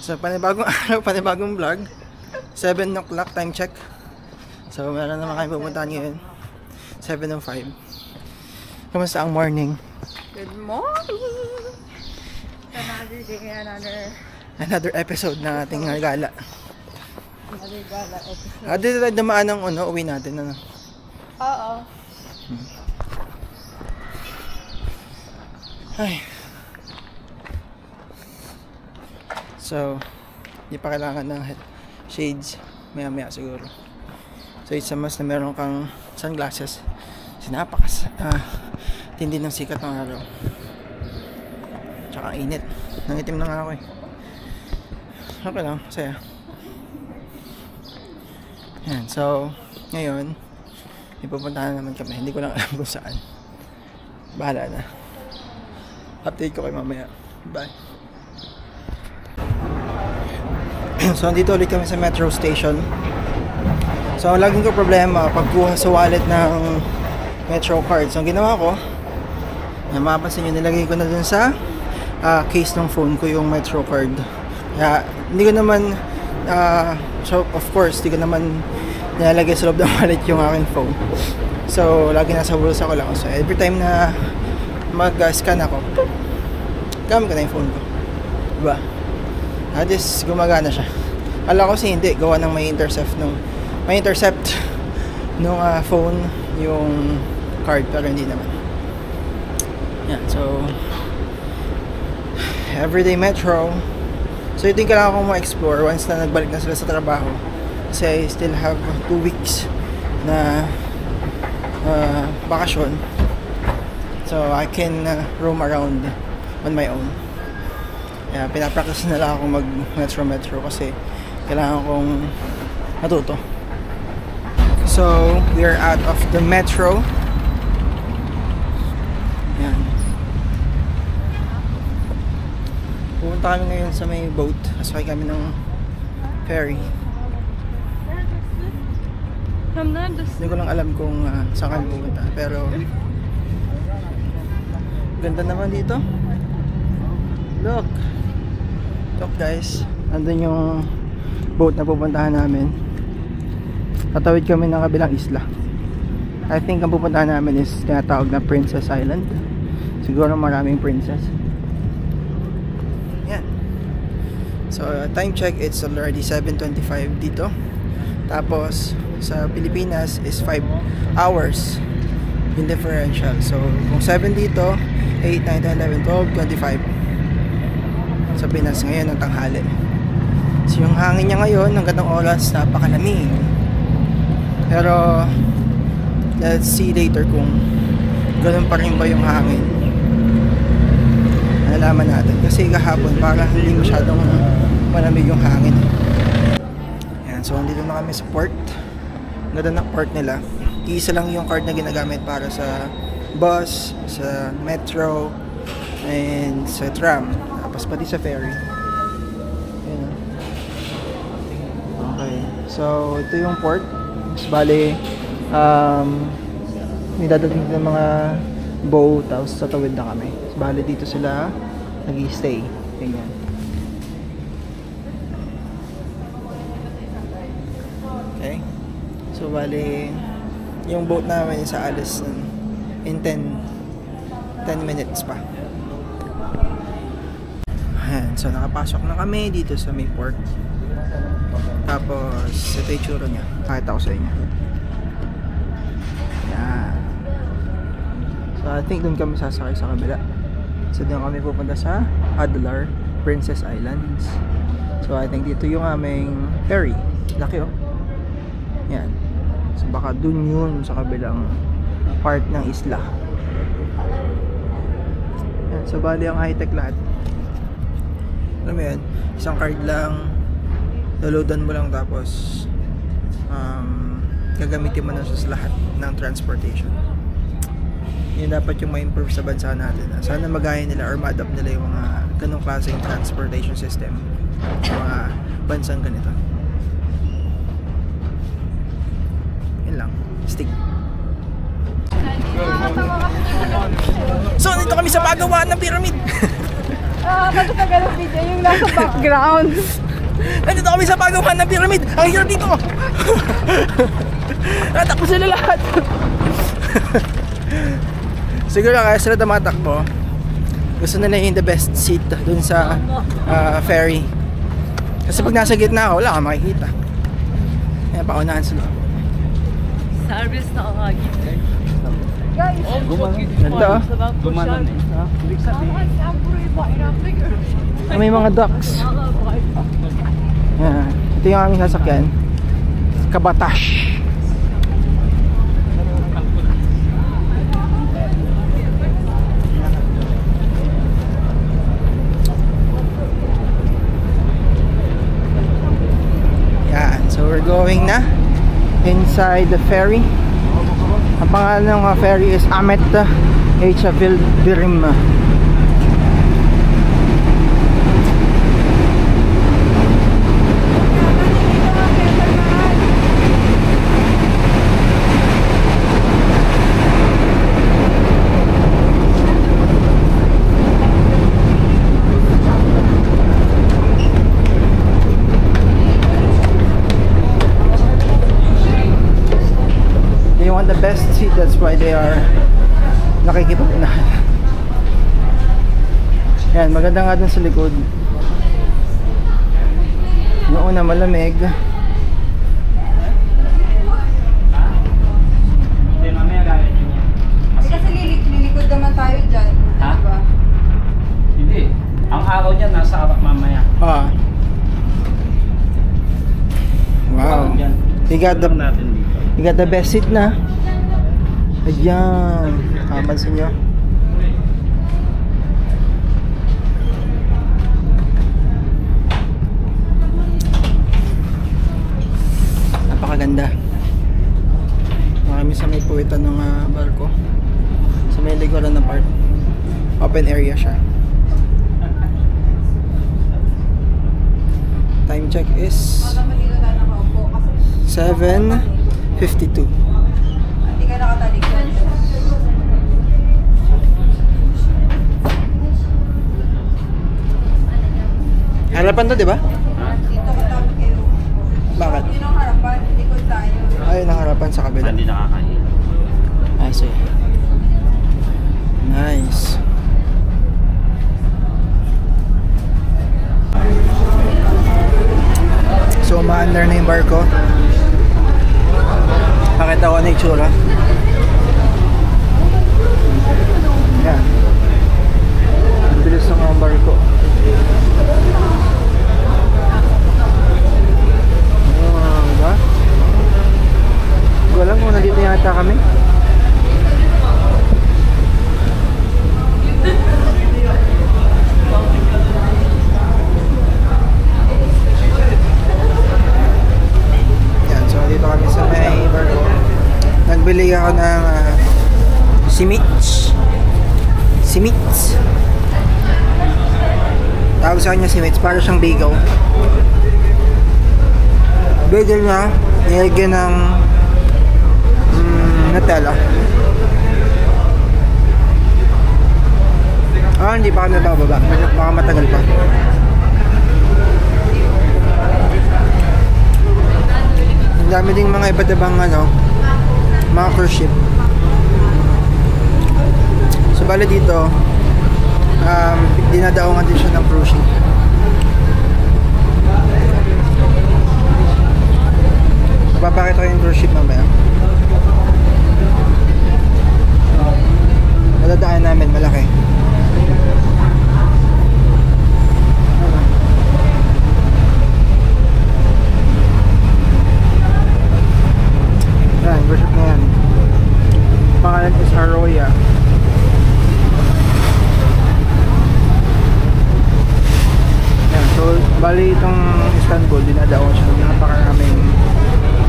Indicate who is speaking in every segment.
Speaker 1: So panibagong araw, panibagong vlog. 7 o'clock time check. So meron naman kami pupuntahan ngayon. 7:05. Kamusta ang morning?
Speaker 2: Good morning! Another day,
Speaker 1: Another episode na ating gala.
Speaker 2: another gala episode.
Speaker 1: Dito tayo dumaan ng uwi natin. Ano?
Speaker 2: Oo.
Speaker 1: Ay. So, hindi pa kailangan ng shades. Maya-maya siguro. So, it's a must na meron kang sunglasses. Sinapakas. Tindi ng sikat ng araw. Tsaka init. Nangitim na nga ako eh. Okay lang. Masaya. Yan. So, ngayon, ipupuntahan naman kami. Hindi ko lang alam kung saan. Bahala na. Update ko kayo mamaya. Bye. So, andito ulit kami sa metro station. So, laging ko problema pagkuha sa wallet ng metro card. So, ang ginawa ko, mapapansin nyo, nilagay ko na dun sa case ng phone ko yung metro card. Kaya, hindi ko naman, so, of course, hindi ko naman nilalagay sa loob ng wallet yung aking phone. So, lagi nasa bulsa ko lang. So, every time na mag-scan ako, gamit ko na yung phone ko. Diba? At least gumagana siya. Alam ko kasi hindi, gawa ng may intercept nung phone yung card, pero hindi naman. Yan, so everyday metro. So ito yung kailangan kong ma-explore once na nagbalik na sila sa trabaho. Kasi I still have 2 weeks na bakasyon. So I can roam around on my own. Kaya pinapractice na lang ako mag metro kasi kailangan kong matuto. So, we are out of the metro. Yan. Pupunta kami ngayon sa may boat. Asakay kami ng ferry. Hindi ko lang alam kung saan kami pupunta. Pero ganda naman dito. Look guys, andun yung boat na pupuntahan namin. Tatawid kami ng kabilang isla. I think ang pupuntahan namin is tinatawag na Princess Island. Siguro maraming princess. Yan. So time check, it's already 7:25 dito. Tapos sa Pilipinas is 5 hours in differential. So kung 7 dito, 8, 9, 10, 11, 12, 25 sa Pinas ngayon ng tanghali. So yung hangin niya ngayon hanggang ng oras napakalamig. Pero let's see later kung ganun pa rin ba yung hangin. Nalaman natin kasi kahapon parang hindi masyadong malamig yung hangin. Yan, so andito na kami sa port. Ganda ng port nila. Isa lang yung card na ginagamit para sa bus, sa metro, and sa tram. Tapos pati sa ferry. Ayan. Okay. So, ito yung port. Bale, may dadating ng mga boat. Tapos sa tawid na kami. Bale, dito sila nag-i-stay. Ganyan. Okay. So, bale, yung boat namin sa alis in 10 minutes pa. Ayan, so nakapasok na kami dito sa may port. Tapos ito yung tsura niya. Pakita ko sa inyo. Ayan. So I think doon kami sasakay sa kabila. So doon kami pupunta sa Adler, Princess Islands. So I think dito yung aming ferry. Laki oh. Ayan. So baka doon yun sa kabilang part ng isla. Ayan, so bali ang high-tech lahat. Alam mo yan, isang card lang, downloadan mo lang tapos gagamitin mo na sa lahat ng transportation. Yun dapat yung ma-improve sa bansa natin. Sana magaya nila or ma-adapt nila yung mga ganong klaseng transportation system sa mga bansang ganito. Yun lang, stick. So, nandito kami sa pagawaan ng pyramid.
Speaker 2: Nakakatagal ang video yung nasa background.
Speaker 1: Nandito kami sa pagawa ng pyramid. Ang hirap dito. Natakbo sila lahat. Siguro kaya sila tumatakbo. Gusto nila yung the best seat dun sa ferry. Kasi pag nasa gitna ako, wala kang makikita. Kaya paunahan sila.
Speaker 2: Service na kakagit. Guys,
Speaker 1: Ganda.
Speaker 3: Gumanon eh. Ibig sabihin.
Speaker 1: May mga ducks. Yan. Ito yung aming sasakyan. Kabatash. Yan. So we're going na inside the ferry. Ang pangalan ng ferry is Amet H. Birim. The best seat, that's why they are nakikipag-unahan. Yan, maganda nga dun sa likod. Yung una malamig.
Speaker 2: kasi lilikod naman tayo dyan.
Speaker 3: Ha?
Speaker 2: Diba?
Speaker 3: Hindi. Ang araw niya nasa arak mamaya.
Speaker 1: Wow.
Speaker 3: Natin dito.
Speaker 1: You got the best seat na. Ayan. Kapansin nyo. Napakaganda. Marami sa may puwitan ng barko. Sa may likuran ng part. Open area siya. Time check is 7:52.
Speaker 2: Hindi ka nakatalikod.
Speaker 1: Harapan to, di ba?
Speaker 2: Dito ko tapos kayo.
Speaker 1: Bakit?
Speaker 2: Yun ang harapan, likod tayo.
Speaker 1: Ayun ang harapan sa kabila.
Speaker 3: Hindi nakakain.
Speaker 1: I see. Nice. So, ma-under na yung barko. Pakita ko na yung itsura. Yan. Ang bilis ng mga barko. Diba? Hindi ko alam kung nandito yata kami. Yan, so dito kami sa may barko. Nagbili ako ng simits. Tawag sa kanya simits, para siyang bagel. Bagel na nilagyan ng Nutella. Hindi pa kami bababa. Baka matagal pa. Ang dami ding mga iba't ibang mga cruise ship. So bali dito dinadaongan din siya ng cruise ship. Papakita ko yung cruise ship mamaya. Nadadaan namin malaki. Yan, cruise ship na yan. Pangalan is Arroya. Yan, so bali itong Istanbul, dinadaon siya ng napakaraming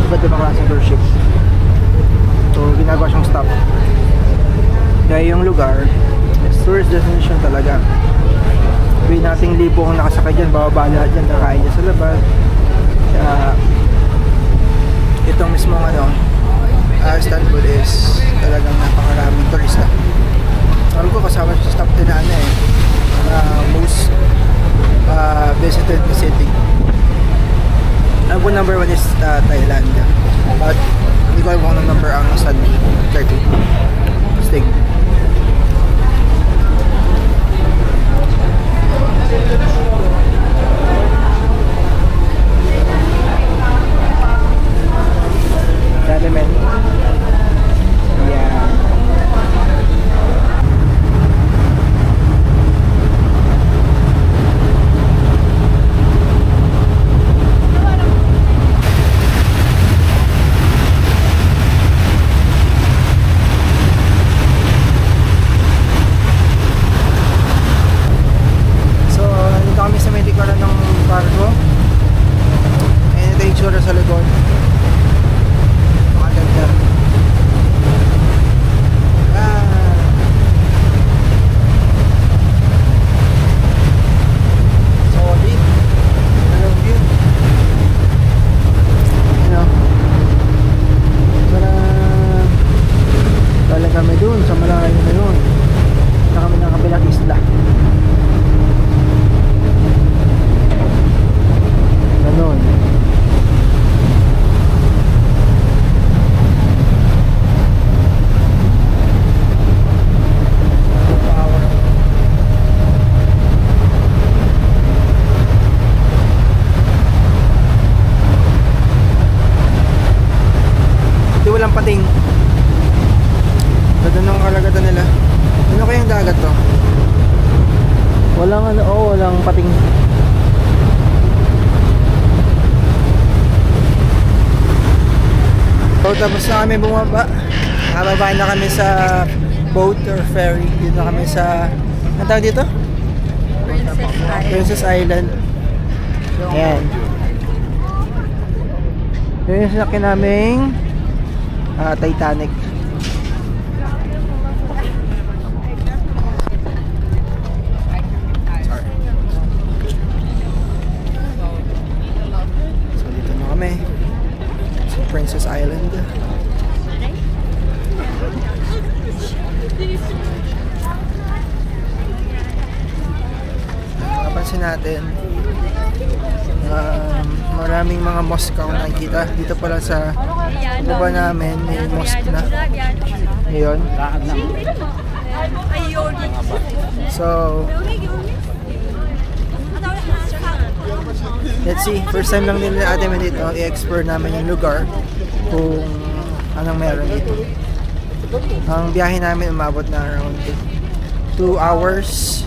Speaker 1: iba't ibang klaseng cruise ship. So ginagawa siyang stop. Kaya yung lugar is tourist destination talaga. Sabihin nating libo kung nakasakay dyan, bababa lahat dyan, kakain dyan sa labas. Kaya itong mismong Istanbul is talagang napakaraming turista. Alam ko kasama siya sa stop din na most visited na city. Ang po number 1 is Thailand. But hindi ko alam kung anong number ang isa ni Turkey. Stig. Dali men. Yeah. Kami sa may likuran ng cargo. Ayan, ito yung tsura sa likod. Makaganda. Solid. Anong view? Ano? Galing kami dun sa malayo na yun. Na kami ng kabilang isla. Ganon. Hindi walang pating. Ganda ng karagatan nila. Ano kayang dagat to? Walang ano, walang pating. So tapos na kami bumaba. Nakababa na kami sa boat or ferry. Dito na kami sa, ano tawag dito? Princess Island. Ayan. Yun yung sinakyan naming Titanic. So dito na kami sa Princess Island. Napansin natin maraming mga mosque ang nakikita dito pala sa baba namin. May mosque na ngayon. So let's see, first time lang nila natin dito i-explore namin yung lugar kung anong meron dito. Ang biyahe namin umabot na around 2 hours.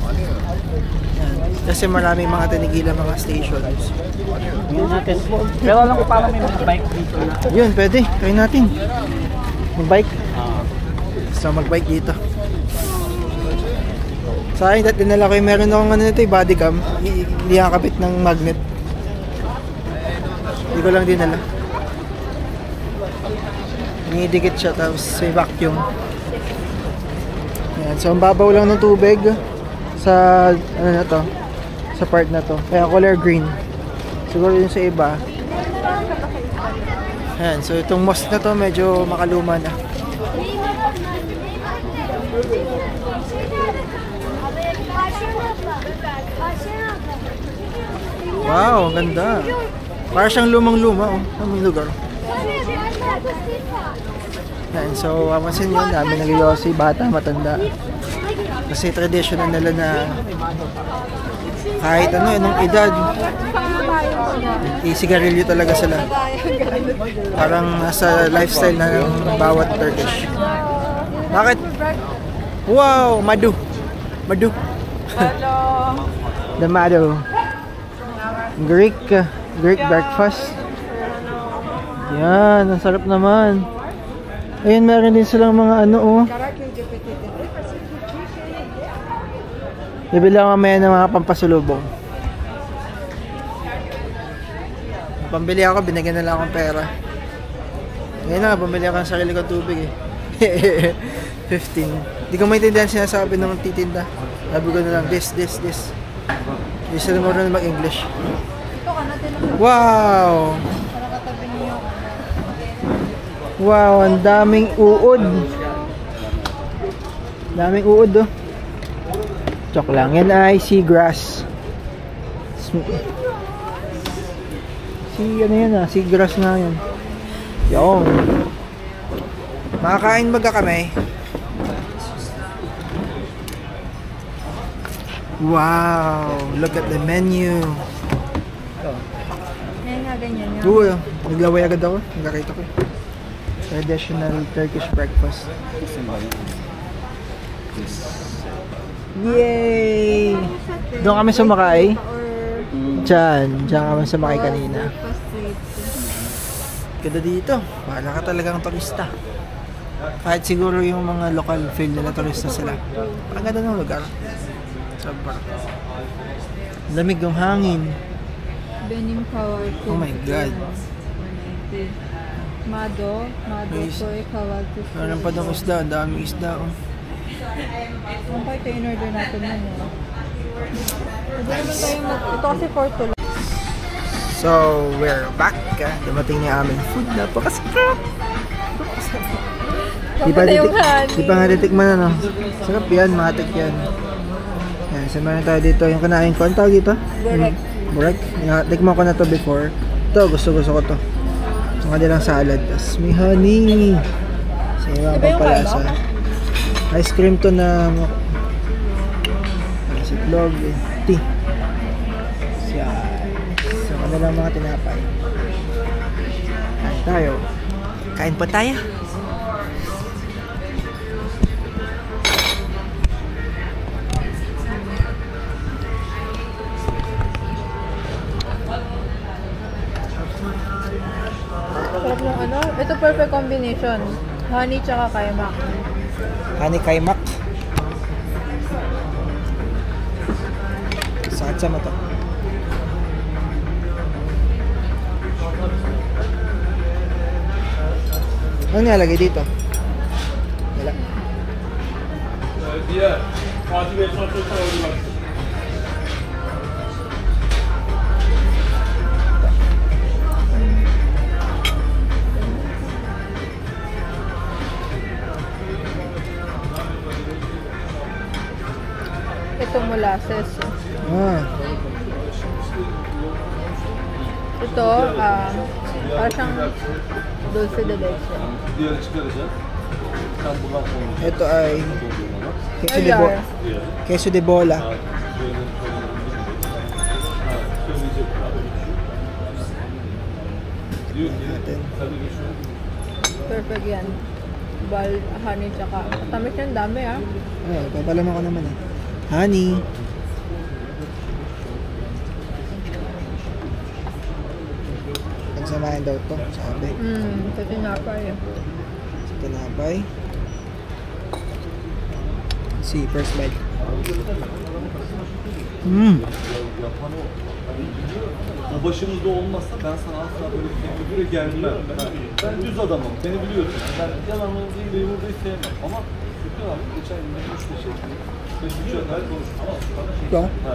Speaker 1: Yan. Kasi maraming mga tinigilan mga stations.
Speaker 3: Pero alam ko paano may mga bike dito na.
Speaker 1: Yun, pwede. Try natin. Mag-bike. So mag-bike dito. Sa akin, dati dinala ko yung meron akong ano nito, body cam. Hindi nakakabit ng magnet. Hindi ko lang dinala. Nidikit siya tapos may vacuum. Yan. So ang babaw lang ng tubig sa ano na to, sa part na to. Kaya color green. Siguro yun sa iba. Yan. So itong mosque na to medyo makaluma na. Wow, ganda. Para siyang lumang-luma, oh. Ang lugar. Yan, so mapansin nyo, dami nag-yosi, bata, matanda. Kasi traditional nila na kahit ano, anong edad, isigarilyo talaga sila. Parang nasa lifestyle na ng bawat Turkish. Bakit? Wow, madu. Madu. The madu. Greek breakfast. Yan, ang sarap naman. Ayun, meron din silang mga ano, oh. Bibili ako mamaya ng mga pampasulubong. Pambili ako, binigyan na lang akong pera. Ngayon na, bumili ako ng sarili kong tubig eh. 15. Hindi ko maintindihan sinasabi ng titinda. Sabi ko na lang, this. Hindi sila marunong mag-English. Wow! Wow, ang daming uod. Daming uod, oh. Joke lang. Yan ay seagrass. Ano yan ah? Seagrass nga yan. Yung. Makakain baga kami. Wow! Look at the menu.
Speaker 2: Ngayon nga ganyan yun.
Speaker 1: Uy, naglaway agad ako. Nagkakita ko. Traditional Turkish breakfast. Yay! Doon kami sumakay. Diyan kami sumakay kanina. Ganda dito. Wala ka talagang turista. Kahit siguro yung mga local feel nila turista sila. Ang ganda ng lugar. Sobrang lamig ng hangin.
Speaker 2: Benim kahvaltı.
Speaker 1: Oh my God.
Speaker 2: Mado
Speaker 1: Nice.
Speaker 2: soy kahvaltı.
Speaker 1: Meron pa daw isda. Ang daming isda. Oh.
Speaker 2: Kung kayo ito in-order natin yun eh. Pwede naman tayo ito kasi for to lang.
Speaker 1: So, we're back. Dumating na aming food. Napakasarap. Di pa nga titikman ano. Sarap yan, matik yan. Yan, samahan tayo dito. Yung kanain ko, ang tawag dito?
Speaker 2: Burek.
Speaker 1: Burek. Tikman ko na to before. Ito, gusto ko to. Ang kanilang salad. Tapos may honey. Sa ibang
Speaker 2: Iba yung
Speaker 1: pampalasa. Ice cream to na sitlog, tea. So, kanilang mga tinapay. Kain tayo. Kain pa tayo.
Speaker 2: Sarap ng ano? Ito perfect combination. Honey tsaka kaymak.
Speaker 1: Honey kaimak. Sakit sa mata. Ano nilalagay dito? Wala.
Speaker 4: Diğer Fatih Bey sonra bak.
Speaker 2: Ito molasses.
Speaker 1: Ah,
Speaker 2: Ito, parang siyang dulce de leche.
Speaker 4: Diğeri çıkaracağız. Sen buradan koy.
Speaker 1: ito ay queso de,
Speaker 2: Ayar.
Speaker 1: queso de bola.
Speaker 4: Diyor ki
Speaker 1: Natin.
Speaker 4: tabii ki şu.
Speaker 2: Perfect yan. Honey tsaka. Tamis yan, dami ah.
Speaker 1: Oh, papalaman ko naman eh. Honey. Pagsamahin daw to, sabi.
Speaker 2: Sa tinapay eh.
Speaker 1: Sa tinapay. See, first bite.
Speaker 4: Yapan o. O başımızda olmazsa ben sana asla böyle bir teklife gelmem. Ben düz adamım, beni biliyorsun. Ben yalanı değil, yumurtayı sevmem. Ama Şükrü abi geçen gün 3-5 ettim. 5-3'e kadar konuştum.
Speaker 1: Ito.
Speaker 4: Ha.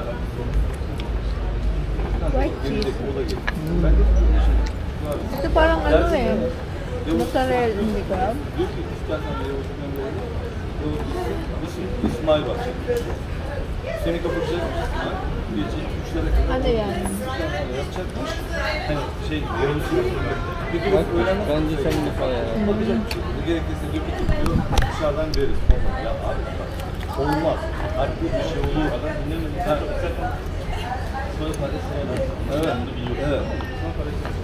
Speaker 2: White cheese.
Speaker 4: O da gelir. Ben de
Speaker 2: Ito parang ano eh. Mozzarella, hindi ko alam.
Speaker 4: diyor ki istersen beni oturmam böyle. İsmail bak. Seni kapatacak İsmail. Gece 3'lere kadar.
Speaker 2: Ano yan?
Speaker 4: Yapacakmış. Hani şey yarım süre. Bir durum öğrenmek.
Speaker 3: Bence sen de bayağı.
Speaker 4: Bakacak bir şey. Bu gerekirse bir buçuk diyor. Dışarıdan veririz. Ya abi bak. Olmaz. Artık bir şey olur. Adam dinlemiyor. Ha. Sonra parası var. Evet. Evet. Sonra parası var.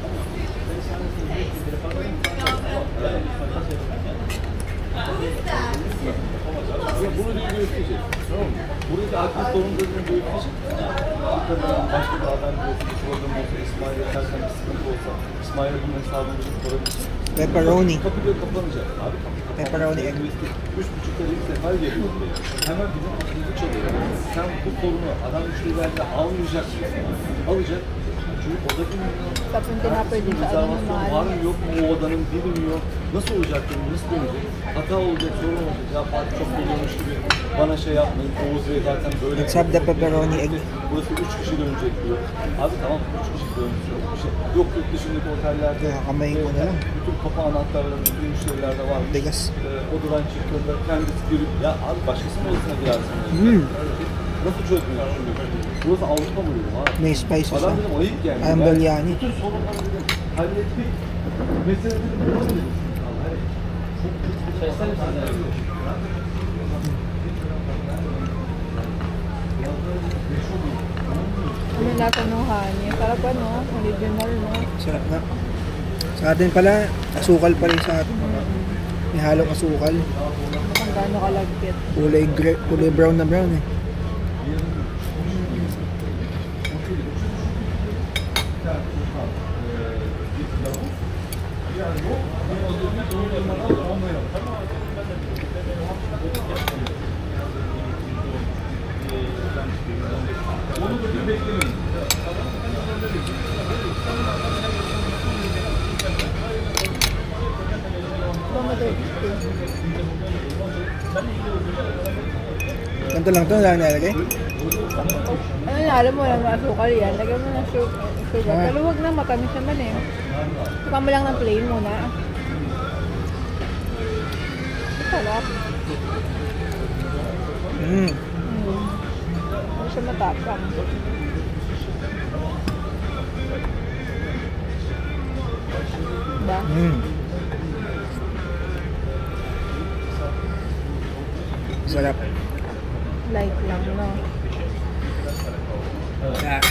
Speaker 4: Bunu diyor gösterecek. Tamam mı? Burada akıl sorunlarını gösterecek. Başka bir adam diyorsun, bir problem olsa, İsmail'e dersen bir sıkıntı olsa, İsmail'e bunun hesabını sorabilirsin.
Speaker 1: Pepperoni.
Speaker 4: Kapı diyor kapanacak. Abi kapı.
Speaker 1: Pepperoni egg.
Speaker 4: 3,5 lira ilk sefer geliyor buraya. Hemen bizim aklımızı çalıyor. Sen bu sorunu adam müşterilerle almayacaksın. Alacak. Çünkü oradaki
Speaker 2: Tapos tinapay din sa ano
Speaker 4: rezervasyon var
Speaker 2: naman.
Speaker 4: mı yok mu, o odanın biri mi yok, nasıl olacak, nasıl dönecek, hata olacak, sorun olacak, ya Fatih çok doluyormuş gibi bana şey yapmayın, Oğuz Bey zaten böyle.
Speaker 1: Let's have the pepperoni egg.
Speaker 4: Burası 3 kişi dönecek diyor. Abi tamam 3 kişi dönecek. Bir şey. Yok yurt dışındaki otellerde
Speaker 1: Kaya kamayin ko na lang.
Speaker 4: bütün kapı anahtarları bütün müşterilerde var.
Speaker 1: Bigas.
Speaker 4: Odadan çıktığında kendisi girip ya abi başkasının odasına girersin. Nasıl çözmeyi düşünüyorsun? Burası Avrupa mı dedim abi?
Speaker 1: May spices
Speaker 4: Adam
Speaker 1: ha.
Speaker 4: dedim ayıp geldi.
Speaker 1: Ayam biryani.
Speaker 4: Bütün sorunları dedim hallettik. Mesela dedim bu ne dedim. Hani çok
Speaker 2: Ano yung lasa ng honey? Sarap ano? Original, no?
Speaker 1: Sarap na. Sa atin pala, asukal pa rin sa atin. May halong asukal.
Speaker 2: Kung gaano kalagkit.
Speaker 1: Kulay brown na brown eh. Ganito lang ito, wala nalagay.
Speaker 2: Ano na, alam mo lang asukal yan. Lagyan mo ng sugar.
Speaker 1: Ah.
Speaker 2: Pero huwag na, matamis naman eh. Suka mo lang ng plain muna. Sarap. Hindi siya matapang. Diba?
Speaker 1: Sarap.
Speaker 2: Light lang, no?
Speaker 1: Ah.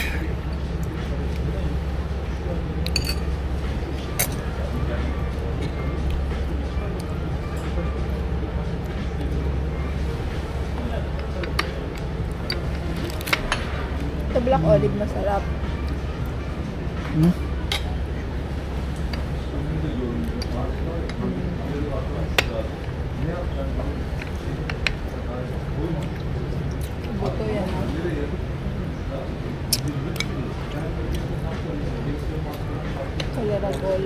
Speaker 2: Ito black olive masarap. Buto yan, ha? Tolerable.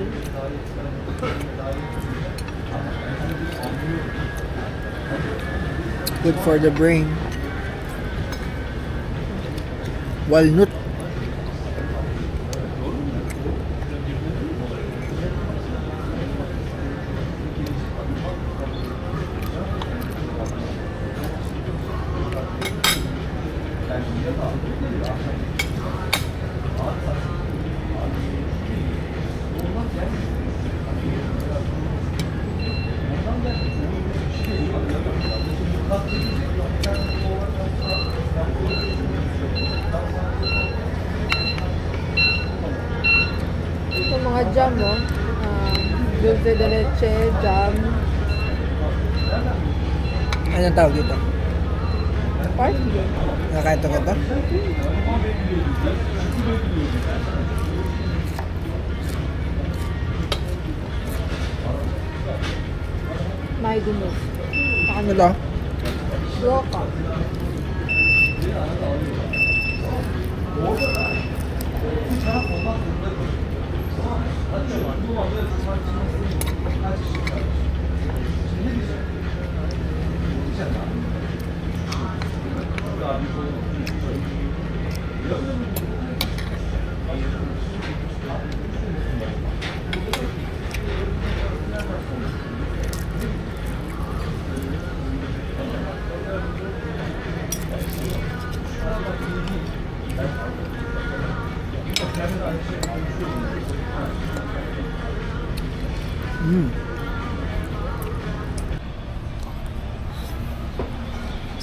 Speaker 1: Good for the brain. Walnut.
Speaker 2: Ito mga jam, no? Dulce de leche, jam.
Speaker 1: Anong tawag dito?
Speaker 2: Parsley.
Speaker 1: Nakakain ito ganito?
Speaker 2: May dunok.
Speaker 1: Ano to?
Speaker 2: Roka.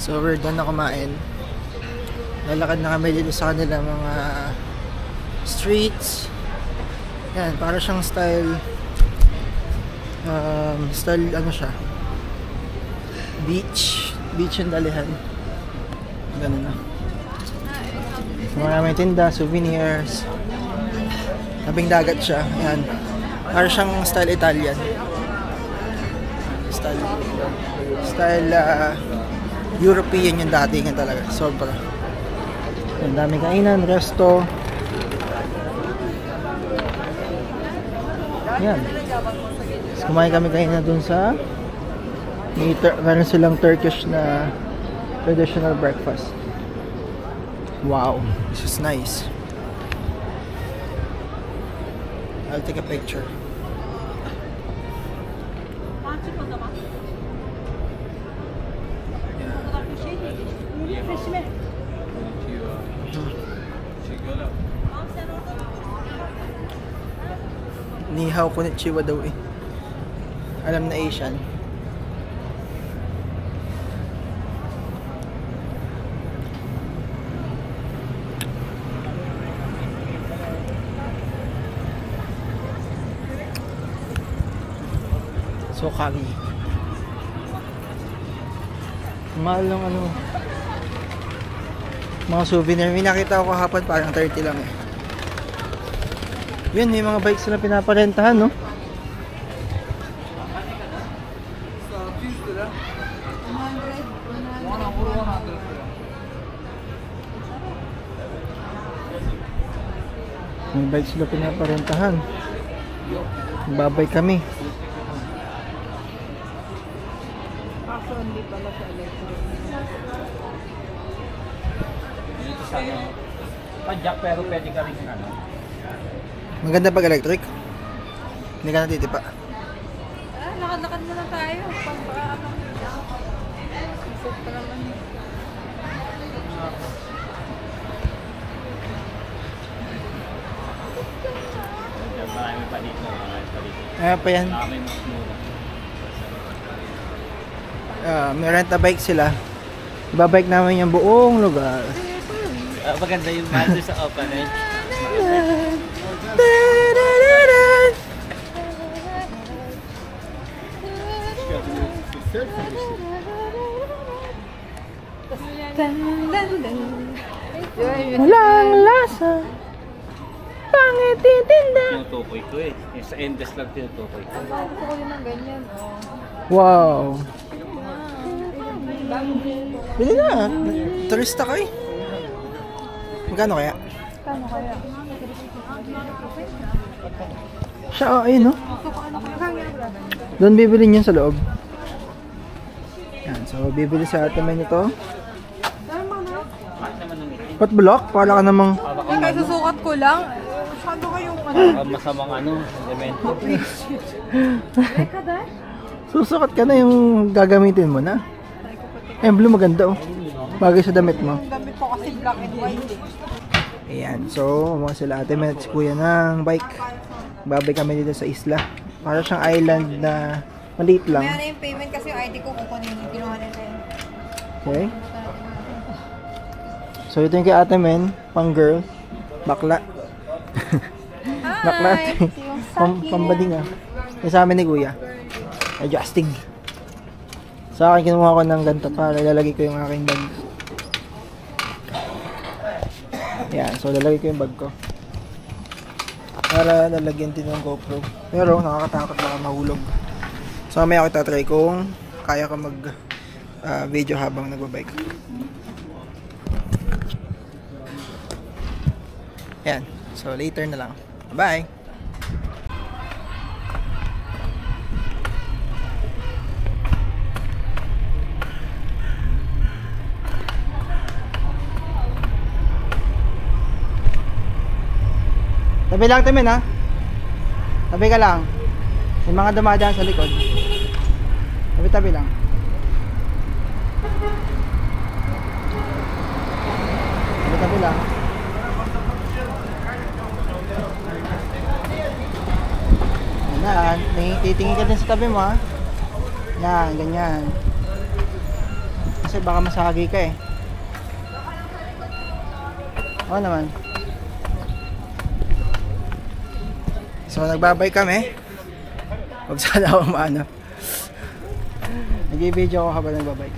Speaker 1: So we're done na kumain. Lalakad na kami dito sa kanila mga streets. Yan, para siyang style ano siya, beach yung dalihan. Ganun na. Maraming tinda, souvenirs. Tabing dagat siya. Yan. Para siyang style Italian. Style European yung datingan talaga. Sobra. Ang daming kainan, resto. Yan. Tapos kumain kami kainan dun sa meron silang Turkish na traditional breakfast. Wow. This is nice. I'll take a picture. Ni hao konnichiwa daw eh. Alam na Asian. So kagi. Mahal ng ano. Mga souvenir. May nakita ko kahapon parang 30 lang eh. Yun, may mga bikes na pinaparentahan, no? May bikes sila pinaparentahan. Babay kami.
Speaker 2: Kaso hindi pala sa electric.
Speaker 3: Dito sa padyak pero pwede ka rin ano.
Speaker 1: Maganda pag electric. Hindi ka natitipa.
Speaker 2: Lakad-lakad muna tayo. Pang-paano. Isip pa naman.
Speaker 3: Marami pa dito, marami pa dito.
Speaker 1: Pa yan.
Speaker 3: Marami mas mura.
Speaker 1: May rent a bike sila. Babike namin yung buong lugar.
Speaker 3: Maganda yung master sa open eh.
Speaker 1: Walang lasa. Pangit titinda.
Speaker 3: Tinutukoy ko eh. Yung sa endless lang tinutukoy ko.
Speaker 2: Gusto ko din ng ganyan. Oh.
Speaker 1: Wow. Bili na. Turista ka eh. Magkano kaya?
Speaker 2: Kano kaya?
Speaker 1: Siya, ayun no? Doon bibili niyan sa loob. Yan, so bibili sa ate man ito.
Speaker 3: Bakit naman nung itin?
Speaker 1: What block? Para ka namang...
Speaker 2: Yan, kaya susukat ko lang. Masyado kayong
Speaker 3: Masamang ano, elemento.
Speaker 2: Reka dahil?
Speaker 1: Susukat ka na yung gagamitin mo na. Blue maganda oh. Bagay sa damit mo.
Speaker 2: Yung damit ko kasi black and white eh.
Speaker 1: Ayan, so mga sila ate man at si kuya ng bike. Babay kami dito sa isla. Para siyang island na maliit lang.
Speaker 2: May ano yung payment kasi yung ID ko kukunin yung kinuha nila yun.
Speaker 1: Okay? So ito yung kay ate men, pang girl, bakla. Bakla ate. Pambading ah. Yung sa amin ni kuya. Adjusting. Sa akin kinuha ko ng ganito para lalagay ko yung aking bag. Yan, so lalagay ko yung bag ko. Para lalagyan din ng GoPro. Pero nakakatakot baka mahulog. So mamaya ako itatry kung kaya ka mag video habang nagbabike. Yan, so later na lang. Bye! Tabi lang tamin ha. Tabi ka lang. May mga dumadaan sa likod. Tabi lang. Tabi lang. Yan. Titingin ka din sa tabi mo ha. Yan, ganyan. Kasi baka masagi ka eh. Oo naman. So nagbabay kami. Huwag sana ako maano. Nag-i-video ako habang nagbabay.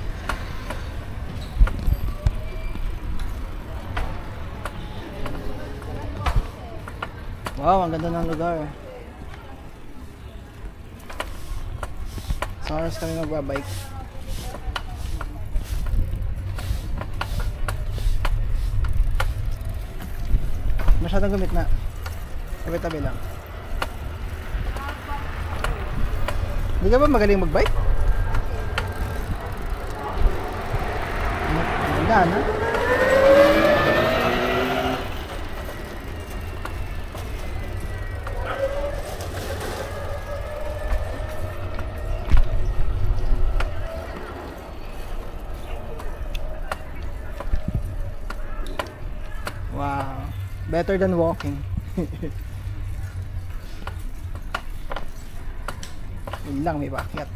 Speaker 1: Wow, ang ganda ng lugar. Sa oras kami magbabike. Masyadong gamit na. Tabi-tabi lang. Hindi ka ba magaling magbike? Maganda, no? Wow. Better than walking. Yun lang, may backyard.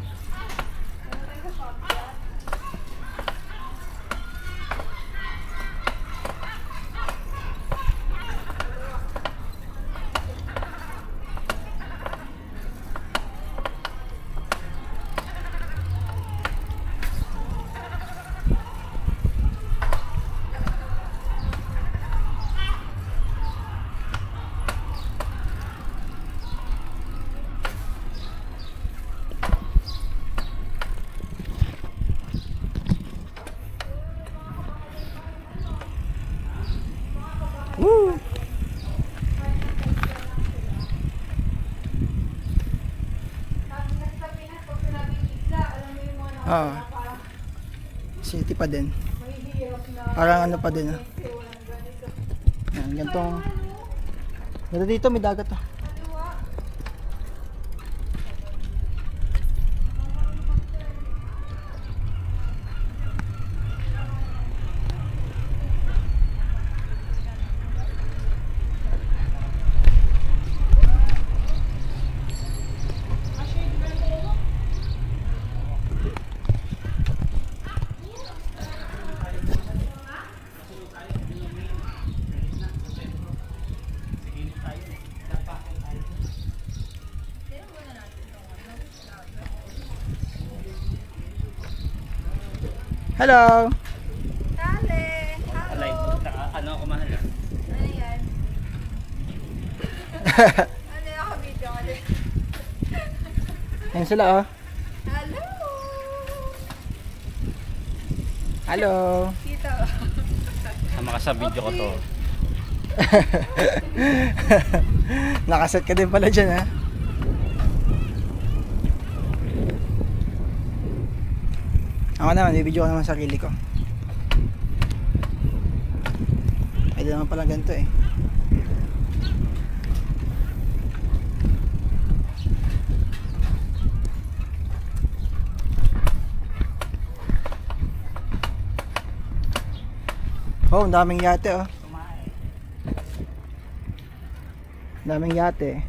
Speaker 1: Woo! City pa din. Parang ano pa din. Yan, gantong. Ganda dito, may dagat to. Hello!
Speaker 2: Dale!
Speaker 3: Alive. Ano ako mahal?
Speaker 2: Ano yan? Ano yung video ko din?
Speaker 1: Ayan sila oh.
Speaker 2: Hello!
Speaker 1: Hello!
Speaker 2: Dito.
Speaker 3: Sama ka sa video ko to.
Speaker 1: Nakaset ka din pala dyan ha. Ako naman, bibidyo ko naman sarili ko. Pwede naman pala ganito eh. Oh, ang daming yate oh. Daming yate.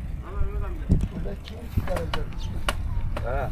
Speaker 1: Yeah.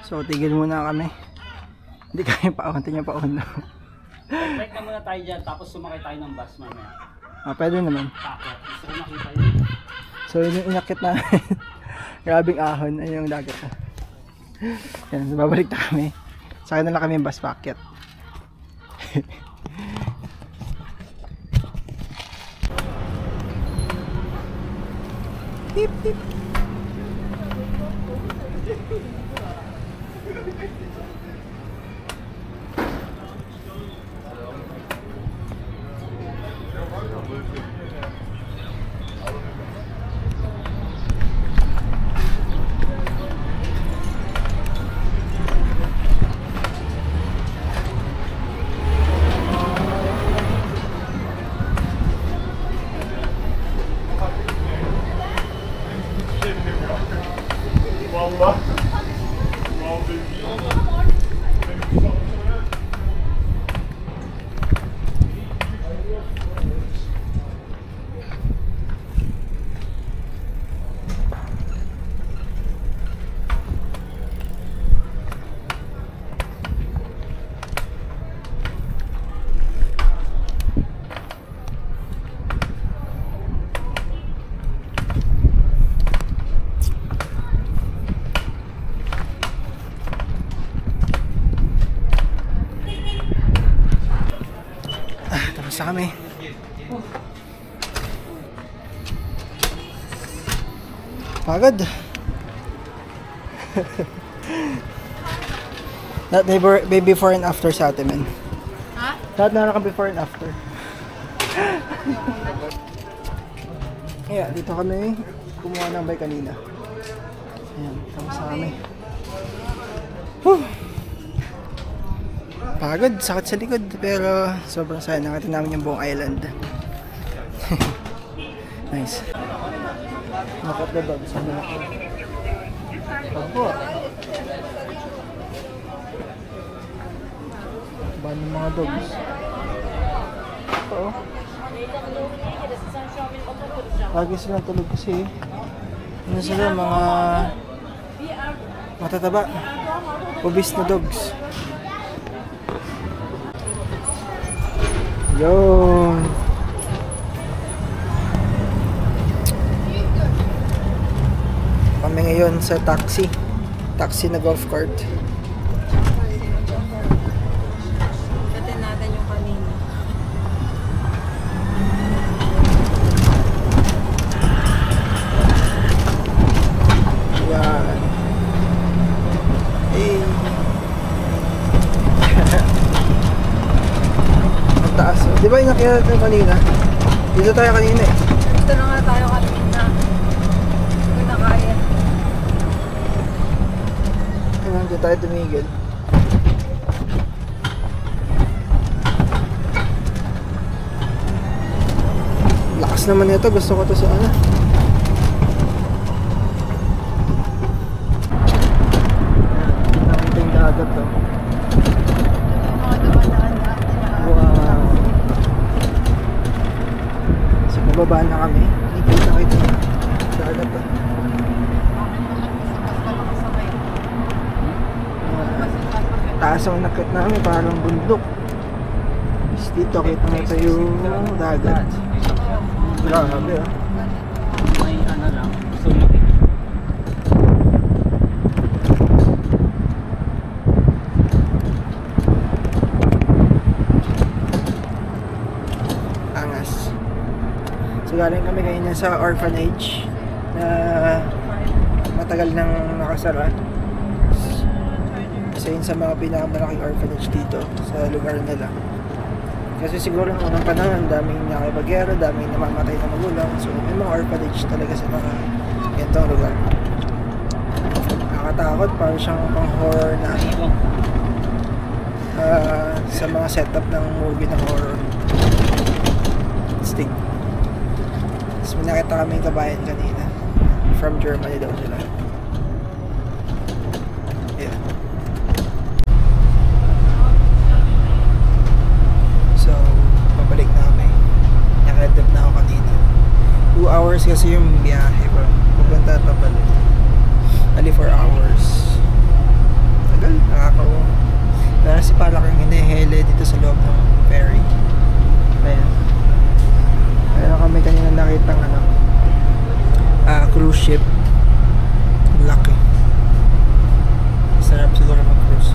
Speaker 1: So tigil muna kami. Hindi kami paunti niya pauno.
Speaker 3: Break na muna tayo dyan, tapos sumakay tayo ng bus mamaya.
Speaker 1: Pwede naman.
Speaker 3: Takot. Gusto ko makita yun.
Speaker 1: So yun yung inakit namin. Grabing ahon. Ayun yung dagat. Yan, so, babalik na kami. Sakay na lang kami yung bus packet. Beep beep. Tapos na kami. Pagod. That may before and after sa atin, man.
Speaker 2: Ha?
Speaker 1: Lahat na ka before and after. Yeah, dito kami kumuha ng bike kanina. Ayan, tapos na kami. Whew! Pagod, sakit sa likod, pero sobrang saya. Nakatin namin yung buong island. Nice. Look at the dogs. Opo. Ba ng mga dogs? Oo. Lagi silang tulog kasi ano sila, mga matataba, obese na dogs. Yun. Kami ngayon sa taxi na golf cart.
Speaker 2: Natin natin yung kanina.
Speaker 1: Yan. Hey. Ang taas. Di ba inakyat natin kanina? Dito tayo kanina eh.
Speaker 2: Dito na nga tayo kanina. Hindi ko na kaya.
Speaker 1: Dito tayo tumigil. Lakas naman nito. Gusto ko to sa ano. Nakita yung dagat to. Wow. So bababa na kami. Nakita na dagat to. Taas ang nakit namin, parang bundok. Tapos dito kita mo ito yung dagat. Grabe ah.
Speaker 3: May ano lang, gusto makikita.
Speaker 1: Angas. So galing kami kanina sa orphanage na matagal nang nakasara. Isa yun sa mga pinakamalaking orphanage dito sa lugar nila. Kasi siguro noong unang panahon, daming nakipagera, daming namamatay na magulang. So may mga orphanage talaga sa mga ganitong lugar. Nakakatakot, parang siyang pang horror na sa mga setup ng movie ng horror. Sting. Tapos may nakita kaming kabayan kanina. From Germany daw sila. Yeah. So, pabalik na kami. Naka-head up na ako kanina. 2 hours kasi yung biyahe pa. Pupunta at pabalik. Ali 4 hours. Tagal, nakakawa. Pero si pala kang hinihele dito sa loob ng ferry. Ayan. Ayan kami kanina nakita ng cruise ship. Laki. Sarap siguro mag-cruise.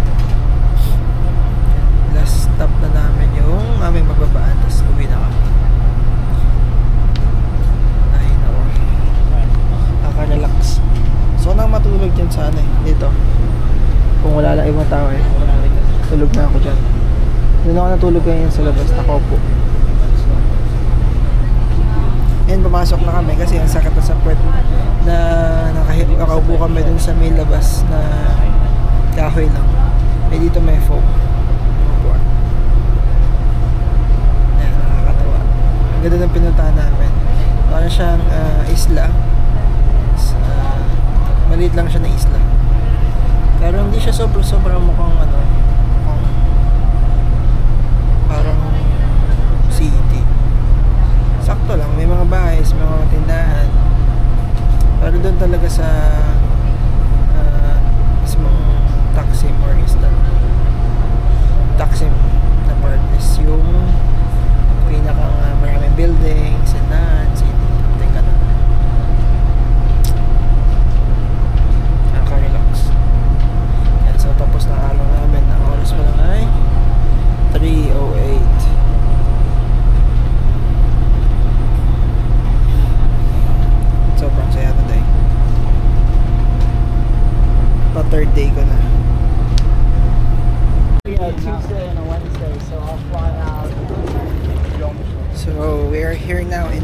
Speaker 1: Last stop na namin yung aming magbabaan. Tapos uwi na kami. Ay, naku. Nakaka-relax. So, nang matulog dyan sa ano eh. Dito. Kung wala lang ibang tao eh. Tulog na ako dyan. Doon ako natulog ngayon sa labas. Nakaupo. Yan, pumasok na kami kasi ang sakit na sa puwet na nakaupo kami dun sa may labas na kahoy lang. Eh dito may foam. Yan, nakakatawa. Ang ganda ng pinuntahan namin. Parang siyang isla. Maliit lang siya na isla. Pero hindi siya sobrang mukhang ano, parang city. Sakto lang, may mga bahay, may mga tindahan. Pero doon talaga sa mismong Taksim or Istanbul. Taksim na part is yung pinakang maraming buildings and city. Something ka na. Nakaka-relax. Yan, so tapos na araw namin. Ang oras pa lang ay 3:08. Sobrang saya today. Pa-third day ko na.
Speaker 5: Tuesday and a Wednesday, so I'll fly out.
Speaker 1: So we are here now in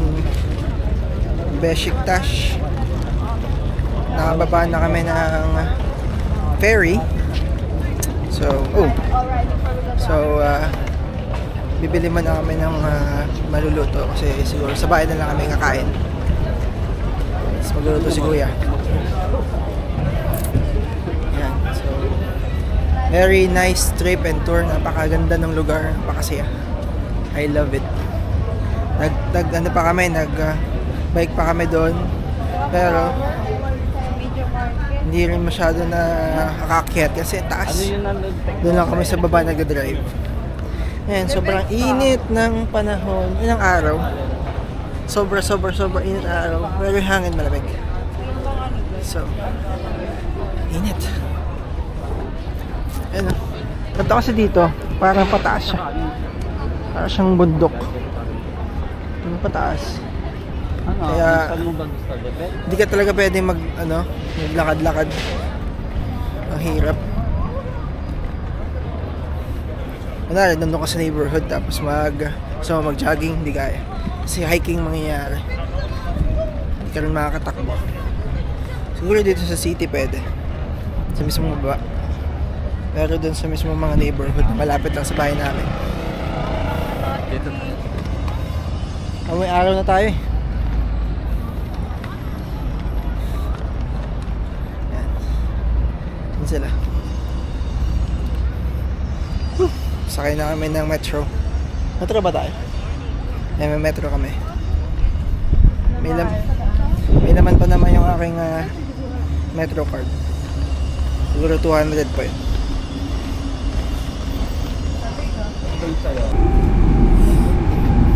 Speaker 1: Besiktas. Nakababa na kami ng ferry. So, bibili muna kami ng maluluto kasi siguro sa bahay na lang kami kakain. Tapos magluluto si Kuya. Yan. So, very nice trip and tour. Napakaganda ng lugar. Napakasaya. I love it. Nag bike pa kami doon. Pero hindi rin masyado na kakakyat kasi taas. Doon lang kami sa baba nag-drive. Ayan, sobrang init ng panahon, ilang araw. Sobra init na araw. Pero yung hangin malamig. So, init. Ayan o. Punta kasi dito, parang pataas siya. Parang siyang bundok. Parang pataas. Kaya, hindi ka talaga pwede maglakad-lakad. Ang hirap. Kunwari, nandun ka sa neighborhood tapos mag-jogging, hindi kaya. Kasi hiking mangyayari. Hindi ka rin makakatakbo. Siguro dito sa city pwede. Sa mismong baba. Pero dun sa mismong mga neighborhood, malapit lang sa bahay namin. Dito. May araw na tayo eh. Yan. Yan sila. Sakay na kami ng metro. Metro ba tayo? May metro kami. May laman pa naman yung aking metro card. Siguro 200 pa yun.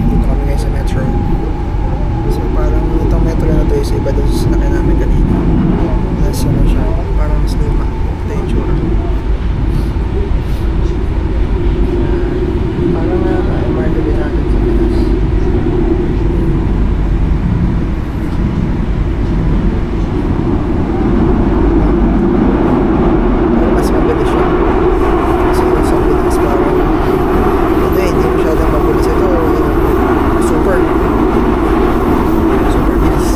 Speaker 1: Dito kami ngayon sa metro. So parang itong metro na ito is iba doon sa sinakyan namin kanina. Nasa na siya. Parang mas lima. Ito yung tsura. Parang na-market natin sa Pinas. Pero mas mabilis siya. Kasi sa Pinas parang ito hindi masyadong mabilis. Ito super bilis.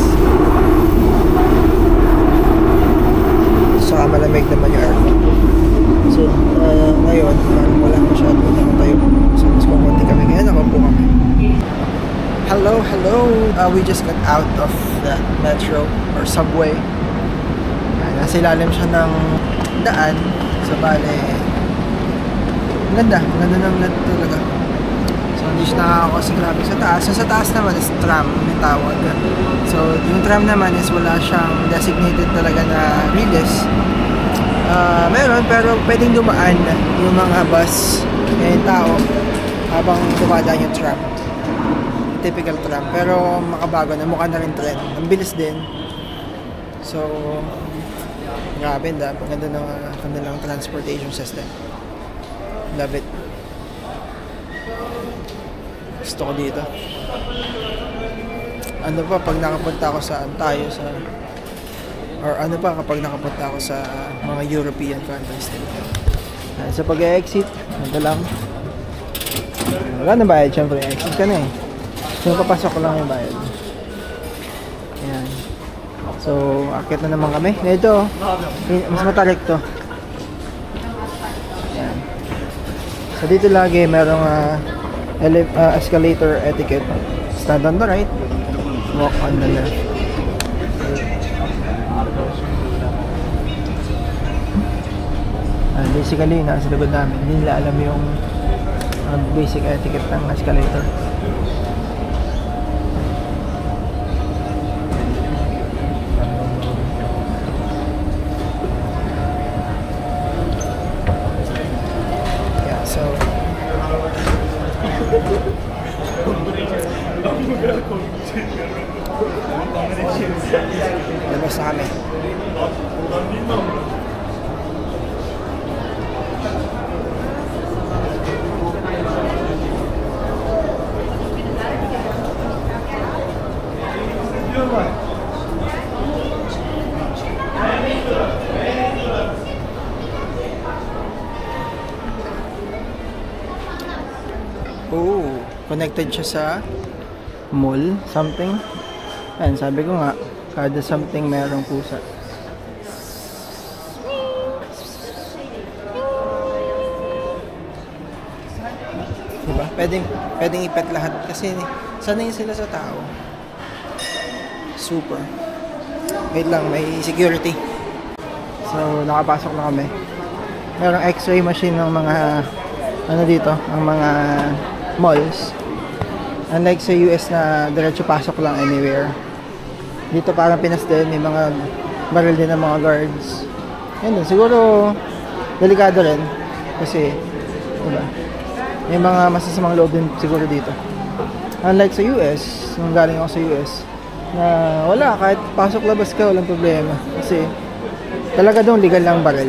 Speaker 1: Saka malamig naman yung aircon. So ngayon parang wala masyadong tayo. So mas kukunti kami ngayon. Nakaupo kami. Hello. We just got out of the metro or subway. Nasa ilalim siya ng daan. So bale ganda ng net talaga. So hindi siya nakakako kasi grabe sa taas. So sa taas naman is tram may tawag. So yung tram naman is wala siyang designated talaga na release. Meron pero pwedeng dumaan yung mga bus yung tao habang dumadaan yung tram. Typical tram pero makabago na mukha na rin tren. Ang bilis din. So grabe, ganda ng kanilang transportation system. Love it. Gusto ko dito. Ano pa pag nakapunta ako sa tayo sa or ano pa kapag nakapunta ako sa mga European countries din. Sa pag-exit, ito lang. Wala na bayad, syempre. Exit ka na eh. So, papasok lang yung bayad. Ayan. So, akit na naman kami. Ito, mas matarik to. Ayan. So, dito lagi merong escalator etiquette. Stand on the right, walk on the left. Basically, nasa likod namin. Hindi nila alam yung basic etiquette ng escalator. Yeah, so labas na kami. Oh, connected siya sa mall, something. Ayan, sabi ko nga, kada something merong pusa. Diba? Pwedeng ipet lahat kasi sanay sila sa tao. Super. Wait lang, may security. So, nakapasok na kami. Merong x-ray machine ng mga ano dito, ang mga malls. Unlike sa US na diretso pasok lang anywhere. Dito parang Pinas din, may mga baril din ng mga guards. Yan din, siguro delikado rin kasi diba, may mga masasamang loob din siguro dito. Unlike sa US, nung galing ako sa US, na wala, kahit pasok labas ka, walang problema. Kasi talaga doon legal lang baril.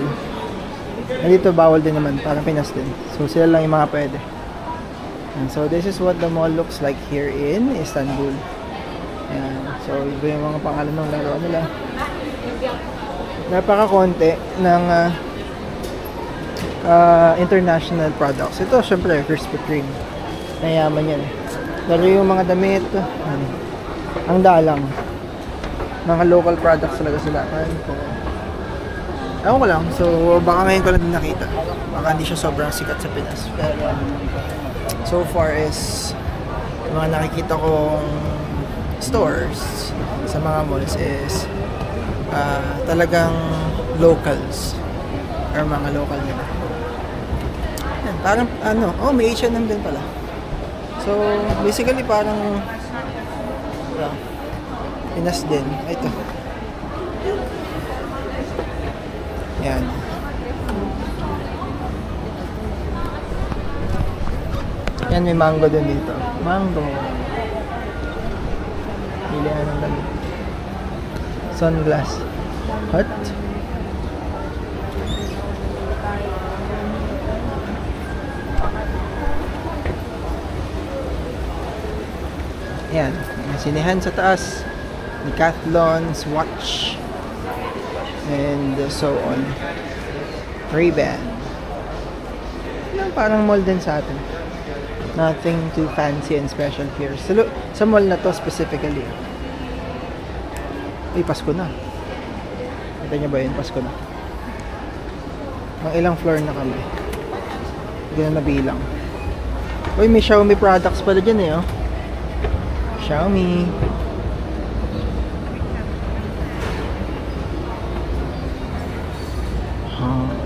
Speaker 1: Dito bawal din naman, parang Pinas din. So sila lang yung mga pwede. And so this is what the mall looks like here in Istanbul. Ayan. So iba yung mga pangalan ng laro nila. Napaka-konti ng international products. Ito syempre Krispy Kreme. Nayaman yan. Pero yung mga damit, ang dalang. Mga local products talaga sila. Ewan ko lang. So baka ngayon ko lang din nakita. Baka hindi siya sobrang sikat sa Pinas. Pero so far is mga nakikita kong stores sa mga malls is talagang locals or mga local nila. Yan, parang may H&M din pala. So basically parang Pinas din. Ito. Yan. Yan, may mango din dito. Mango. Pili na ng damit. Sunglass. What? Yan. May sinihan sa taas. Decathlon, Swatch, and so on. Ray-Ban. Parang mall din sa atin. Nothing too fancy and special here. Sa mall na to specifically. Uy, Pasko na. Kita niyo ba yun? Pasko na. Mga ilang floor na kami. Hindi na nabilang. Uy, may Xiaomi products pala dyan eh, oh. Xiaomi.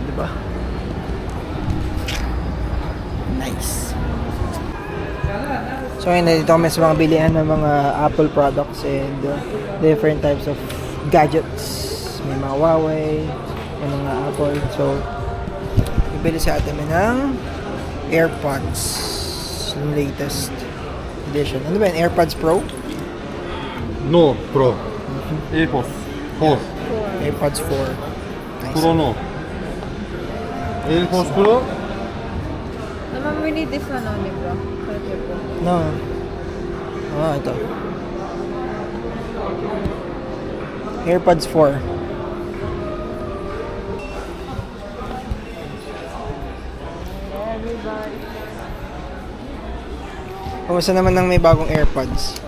Speaker 1: Diba? Nice. So ayun, dito kami sa mga bilihan ng mga Apple products and different types of gadgets. May mga Huawei, may mga Apple. So bibili sa atin ng AirPods, yung latest edition. Ano ba yun? AirPods Pro?
Speaker 4: No, Pro. AirPods 4.
Speaker 1: AirPods 4. Nice.
Speaker 4: Pro no. AirPods Pro?
Speaker 2: Naman, we need this one only, bro.
Speaker 1: No. Ito. AirPods 4. Kumusta naman ng may bagong AirPods?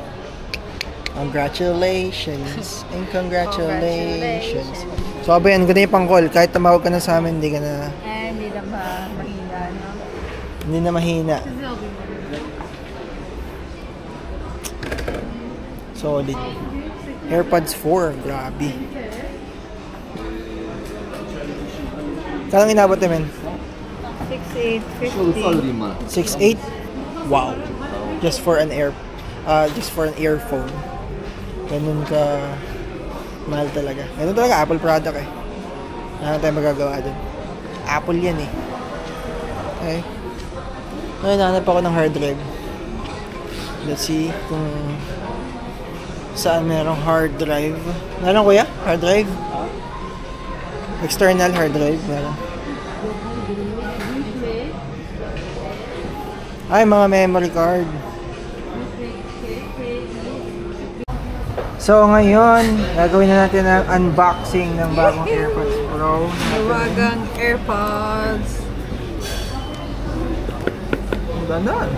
Speaker 1: Congratulations and congratulations. So aba yan, ganda yung pang-call. Kahit tumawag ka na sa amin, hindi ka na...
Speaker 2: Hindi na mahina, no?
Speaker 1: Hindi na mahina. Solid. AirPods 4, grabe. Kailang inabot namin?
Speaker 2: 6,850.
Speaker 1: 6.8? Wow. Just for an earphone. Ganun ka mahal talaga. Ganun talaga, Apple product eh. Ano tayo magagawa dun? Apple yan eh. Okay. Ngayon, nahanap ako ng hard drive. Let's see kung saan merong hard drive. Meron kuya? Hard drive? External hard drive? Meron. Ay, mga memory card. So ngayon, gagawin na natin ang unboxing ng bagong AirPods Pro.
Speaker 2: Luwagang AirPods.
Speaker 1: Ang ganda.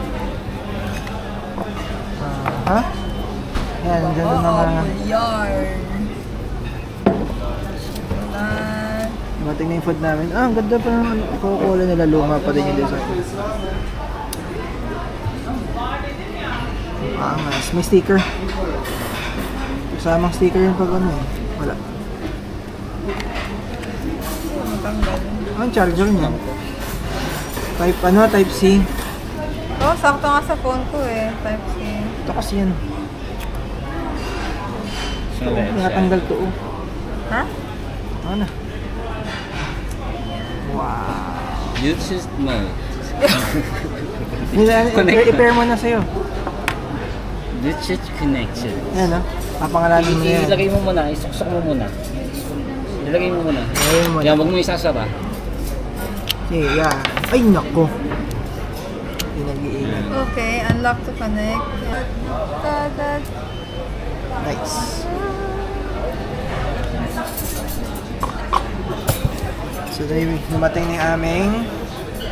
Speaker 1: Yan, dyan yung mga
Speaker 2: yarn. Chocolate.
Speaker 1: mating na yung food namin. Ah, ang ganda pa naman. Coca-Cola nila, luma pa din yung design. Ah, nice. May sticker. Kasamang sticker yung pag ano eh. Wala.
Speaker 2: Matanggal.
Speaker 1: Ang charger niya. Type ano? Type C.
Speaker 2: Oh, sakto nga sa phone ko eh. Type C.
Speaker 1: Ito kasi yan. Nakatanggal to. Oh.
Speaker 2: Ha?
Speaker 1: Ano? Wow.
Speaker 3: Bluetooth mode.
Speaker 1: I-pair mo na sa'yo.
Speaker 3: Bluetooth connection.
Speaker 1: Yan ah. Papangalanan mo na yan.
Speaker 3: Ilagay mo muna, isuksok mo muna. Ilagay mo muna.
Speaker 1: Ilagay mo muna.
Speaker 3: Yan, huwag mo isasara.
Speaker 1: Okay, yan. Ay, nako. Pinag-iingat.
Speaker 2: Okay, unlock to connect. Ta-da.
Speaker 1: Nice. So, dumating ni aming...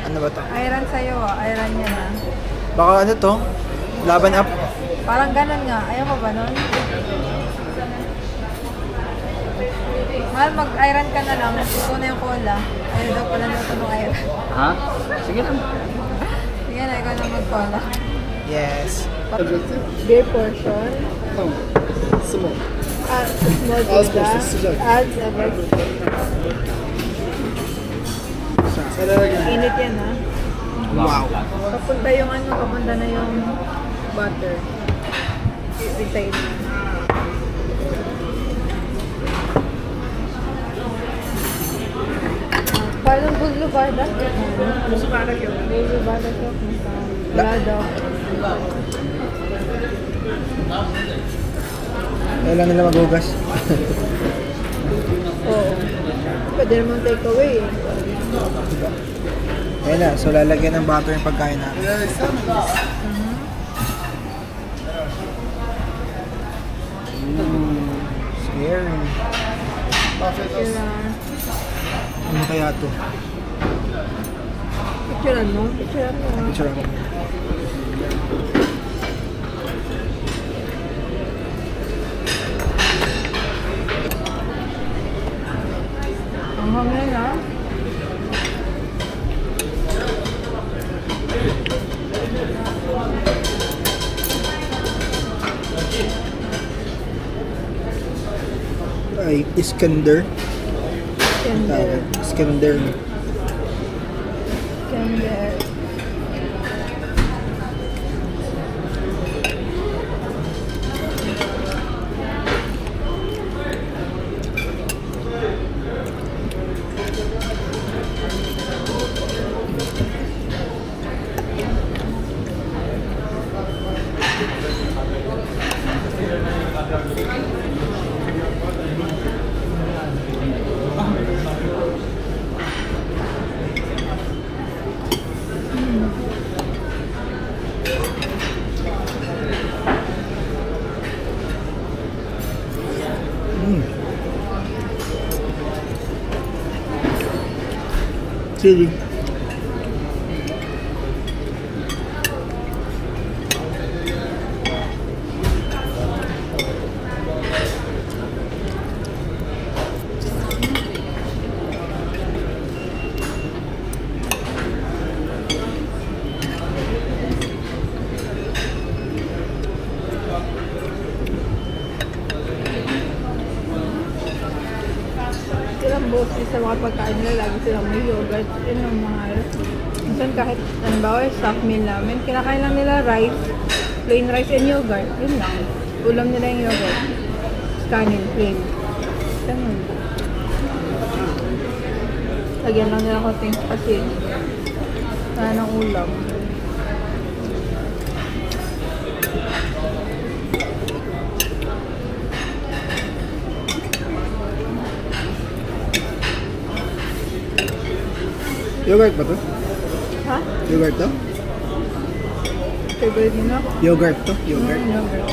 Speaker 1: Ano ba to?
Speaker 2: Iron sa'yo ah. Iron yan ah.
Speaker 1: Baka ano to? Laban up?
Speaker 2: Parang ganun nga. Ayaw ko ba nun? Mahal, mag-iron ka na lang. Ito na yung cola. Ayaw daw pala luto ng iron.
Speaker 3: Ha? Sige lang.
Speaker 2: Sige na, ikaw na mag-cola.
Speaker 1: Yes.
Speaker 2: Beer portion.
Speaker 1: Small.
Speaker 2: Small pizza. As ever. Init yan ha.
Speaker 1: Wow.
Speaker 2: Papunta yung ano, papunta na yung butter. Retain na. Parang guzlo bardak. Guzlo bardak yun. Guzlo bardak yun. Wala daw.
Speaker 1: Kailan nila maghugas?
Speaker 2: Oo. Pwede naman take away eh.
Speaker 1: Ayan na. So, lalagyan ng butter yung pagkain namin. Scary. Ano kaya to?
Speaker 2: Picturean mo? Picturean mo.
Speaker 1: Picture ako.
Speaker 2: Ang hangin ha?
Speaker 1: Ay, Iskander.
Speaker 2: Tender.
Speaker 1: Iskander.
Speaker 2: Tender.
Speaker 1: Chili.
Speaker 2: Silang boses sa mga pagkain nila, lagi silang may yogurt. Yun ang mga minsan kahit, halimbawa, stock meal namin, kinakain lang nila rice, plain rice and yogurt. Yun lang. Ulam nila yung yogurt. Kanin, plain. Ganun. Lagyan lang nila konting kasi wala ng ulam.
Speaker 1: Yogurt ba to?
Speaker 2: Ha?
Speaker 1: Yogurt to?
Speaker 2: Favorite nila?
Speaker 1: Yogurt to? Yogurt.
Speaker 2: Yogurt.